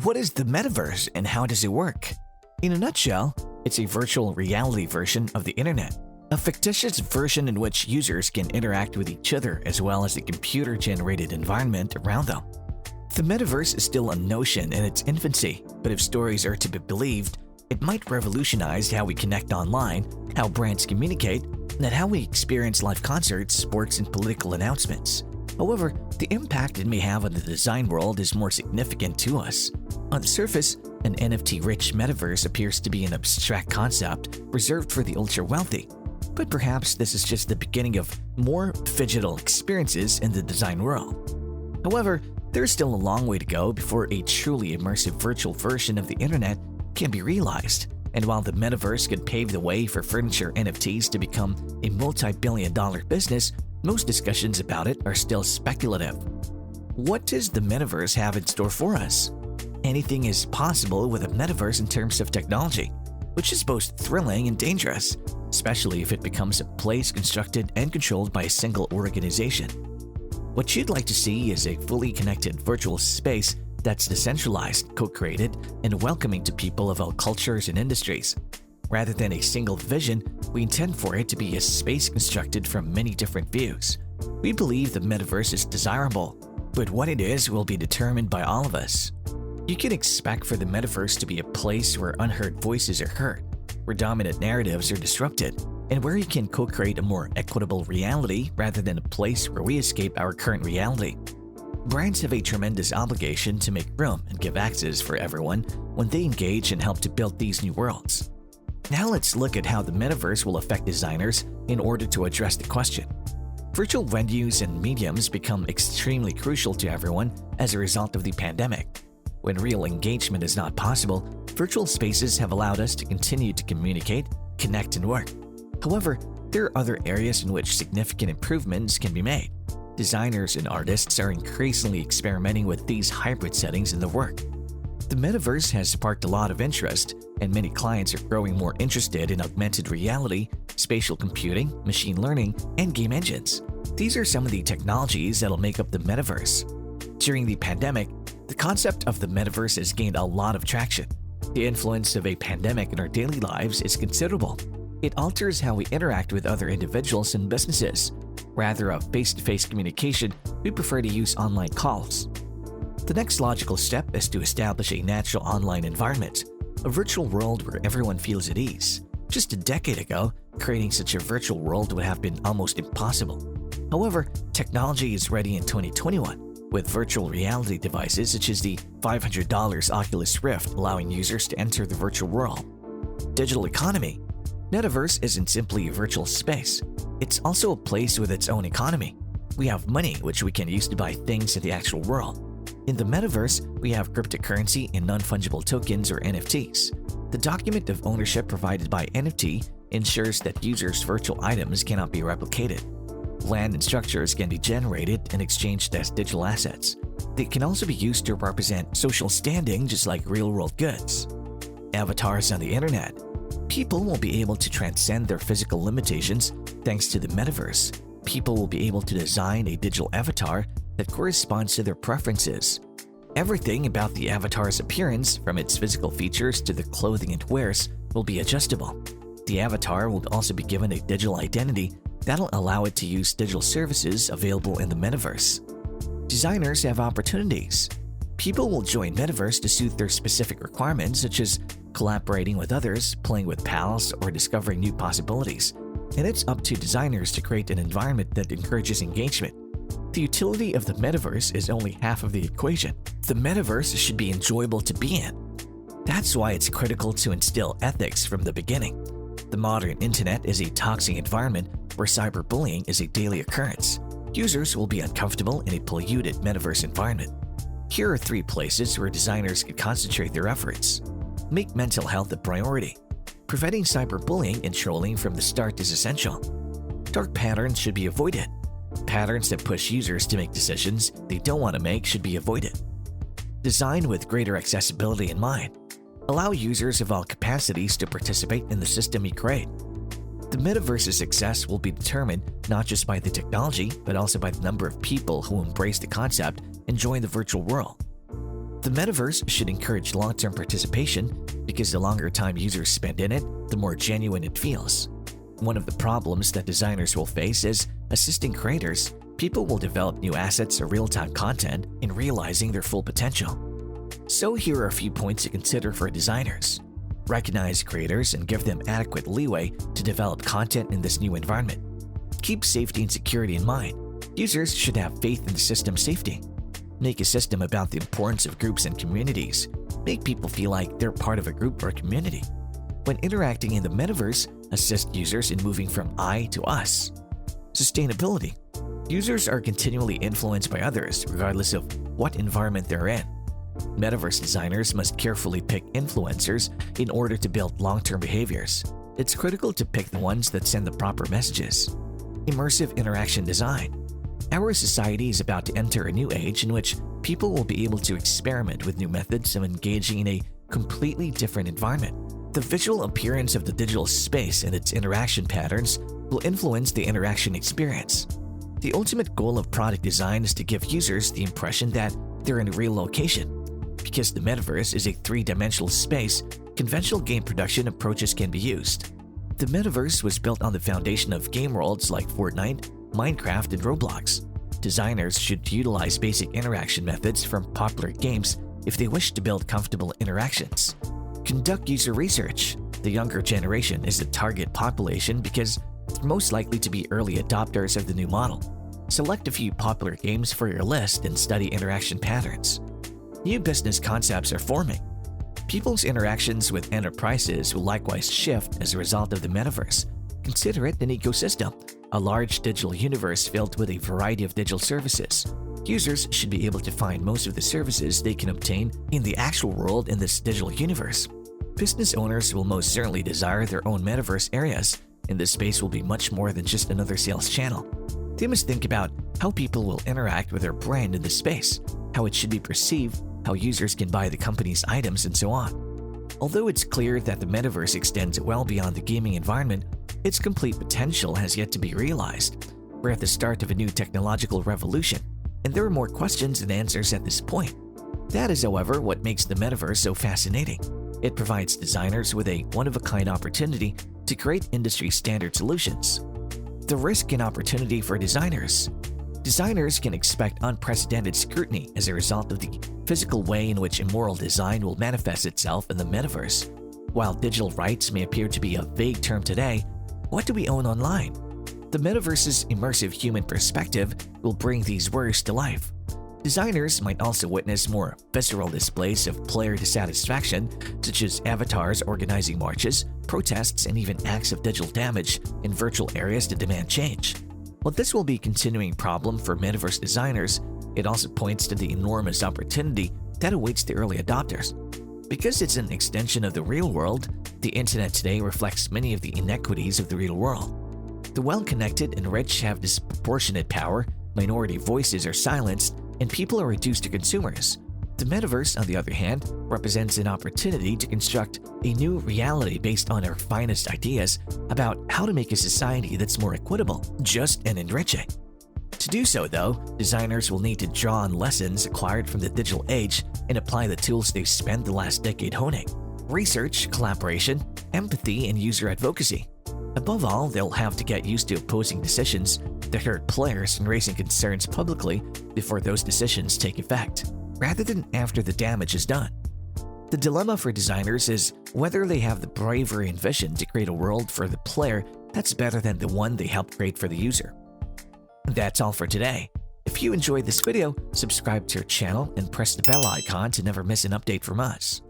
What is the metaverse and how does it work? In a nutshell, it's a virtual reality version of the internet, a fictitious version in which users can interact with each other as well as the computer-generated environment around them. The metaverse is still a notion in its infancy, but if stories are to be believed, it might revolutionize how we connect online, how brands communicate, and how we experience live concerts, sports, and political announcements. However, the impact it may have on the design world is more significant to us. On the surface, an NFT-rich metaverse appears to be an abstract concept reserved for the ultra-wealthy. But perhaps this is just the beginning of more digital experiences in the design world. However, there's still a long way to go before a truly immersive virtual version of the internet can be realized. And while the metaverse could pave the way for furniture NFTs to become a multi-billion-dollar business, most discussions about it are still speculative. What does the metaverse have in store for us? Anything is possible with a metaverse in terms of technology, which is both thrilling and dangerous, especially if it becomes a place constructed and controlled by a single organization. What you'd like to see is a fully connected virtual space that's decentralized, co-created, and welcoming to people of all cultures and industries. Rather than a single vision, we intend for it to be a space constructed from many different views. We believe the metaverse is desirable, but what it is will be determined by all of us. You can expect for the metaverse to be a place where unheard voices are heard, where dominant narratives are disrupted, and where you can co-create a more equitable reality rather than a place where we escape our current reality. Brands have a tremendous obligation to make room and give access for everyone when they engage and help to build these new worlds. Now let's look at how the metaverse will affect designers in order to address the question. Virtual venues and mediums become extremely crucial to everyone as a result of the pandemic. When real engagement is not possible, virtual spaces have allowed us to continue to communicate, connect, and work. However, there are other areas in which significant improvements can be made. Designers and artists are increasingly experimenting with these hybrid settings in their work. The metaverse has sparked a lot of interest, and many clients are growing more interested in augmented reality, spatial computing, machine learning, and game engines. These are some of the technologies that'll make up the metaverse. During the pandemic, the concept of the metaverse has gained a lot of traction. The influence of a pandemic in our daily lives is considerable. It alters how we interact with other individuals and businesses. Rather of face-to-face communication, we prefer to use online calls. The next logical step is to establish a natural online environment, a virtual world where everyone feels at ease. Just a decade ago, creating such a virtual world would have been almost impossible. However, technology is ready in 2021, with virtual reality devices such as the $500 Oculus Rift allowing users to enter the virtual world. Digital economy. Metaverse isn't simply a virtual space. It's also a place with its own economy. We have money, which we can use to buy things in the actual world. In the metaverse, we have cryptocurrency and non-fungible tokens or NFTs. The document of ownership provided by NFT ensures that users' virtual items cannot be replicated. Land and structures can be generated and exchanged as digital assets. They can also be used to represent social standing just like real-world goods. Avatars on the internet. People will be able to transcend their physical limitations thanks to the metaverse. People will be able to design a digital avatar that corresponds to their preferences. Everything about the avatar's appearance, from its physical features to the clothing it wears, will be adjustable. The avatar will also be given a digital identity that'll allow it to use digital services available in the metaverse. Designers have opportunities. People will join metaverse to suit their specific requirements, such as collaborating with others, playing with pals, or discovering new possibilities. And it's up to designers to create an environment that encourages engagement. The utility of the metaverse is only half of the equation. The metaverse should be enjoyable to be in. That's why it's critical to instill ethics from the beginning. The modern internet is a toxic environment where cyberbullying is a daily occurrence. Users will be uncomfortable in a polluted metaverse environment. Here are 3 places where designers can concentrate their efforts. Make mental health a priority. Preventing cyberbullying and trolling from the start is essential. Dark patterns should be avoided. Patterns that push users to make decisions they don't want to make should be avoided. Design with greater accessibility in mind. Allow users of all capacities to participate in the system you create. The metaverse's success will be determined not just by the technology, but also by the number of people who embrace the concept and join the virtual world. The metaverse should encourage long-term participation because the longer time users spend in it, the more genuine it feels. One of the problems that designers will face is assisting creators. People will develop new assets or real-time content in realizing their full potential. So here are a few points to consider for designers. Recognize creators and give them adequate leeway to develop content in this new environment. Keep safety and security in mind. Users should have faith in the system's safety. Make a system about the importance of groups and communities. Make people feel like they're part of a group or community. When interacting in the metaverse, assist users in moving from I to us. Sustainability. Users are continually influenced by others regardless of what environment they're in. Metaverse designers must carefully pick influencers in order to build long-term behaviors. It's critical to pick the ones that send the proper messages. Immersive interaction design. Our society is about to enter a new age in which people will be able to experiment with new methods of engaging in a completely different environment. The visual appearance of the digital space and its interaction patterns will influence the interaction experience. The ultimate goal of product design is to give users the impression that they're in a real location. Because the metaverse is a three-dimensional space, conventional game production approaches can be used. The metaverse was built on the foundation of game worlds like Fortnite, Minecraft, and Roblox. Designers should utilize basic interaction methods from popular games if they wish to build comfortable interactions. Conduct user research. The younger generation is the target population because they're most likely to be early adopters of the new model. Select a few popular games for your list and study interaction patterns. New business concepts are forming. People's interactions with enterprises will likewise shift as a result of the metaverse. Consider it an ecosystem, a large digital universe filled with a variety of digital services. Users should be able to find most of the services they can obtain in the actual world in this digital universe. Business owners will most certainly desire their own metaverse areas, and this space will be much more than just another sales channel. They must think about how people will interact with their brand in this space, how it should be perceived, how users can buy the company's items, and so on. Although it's clear that the metaverse extends well beyond the gaming environment, its complete potential has yet to be realized. We're at the start of a new technological revolution, and there are more questions than answers at this point. That is, however, what makes the metaverse so fascinating. It provides designers with a one-of-a-kind opportunity to create industry-standard solutions. The risk and opportunity for designers. Designers can expect unprecedented scrutiny as a result of the physical way in which immoral design will manifest itself in the metaverse. While digital rights may appear to be a vague term today, what do we own online? The metaverse's immersive human perspective will bring these words to life. Designers might also witness more visceral displays of player dissatisfaction, such as avatars organizing marches, protests, and even acts of digital damage in virtual areas to demand change. While this will be a continuing problem for metaverse designers, it also points to the enormous opportunity that awaits the early adopters. Because it's an extension of the real world, the internet today reflects many of the inequities of the real world. The well-connected and rich have disproportionate power, minority voices are silenced, and people are reduced to consumers. The metaverse, on the other hand, represents an opportunity to construct a new reality based on our finest ideas about how to make a society that's more equitable, just, and enriching. To do so, though, designers will need to draw on lessons acquired from the digital age and apply the tools they've spent the last decade honing: research, collaboration, empathy, and user advocacy. Above all, they'll have to get used to opposing decisions that hurt players and raising concerns publicly before those decisions take effect, rather than after the damage is done. The dilemma for designers is whether they have the bravery and vision to create a world for the player that's better than the one they helped create for the user. That's all for today. If you enjoyed this video, subscribe to our channel and press the bell icon to never miss an update from us.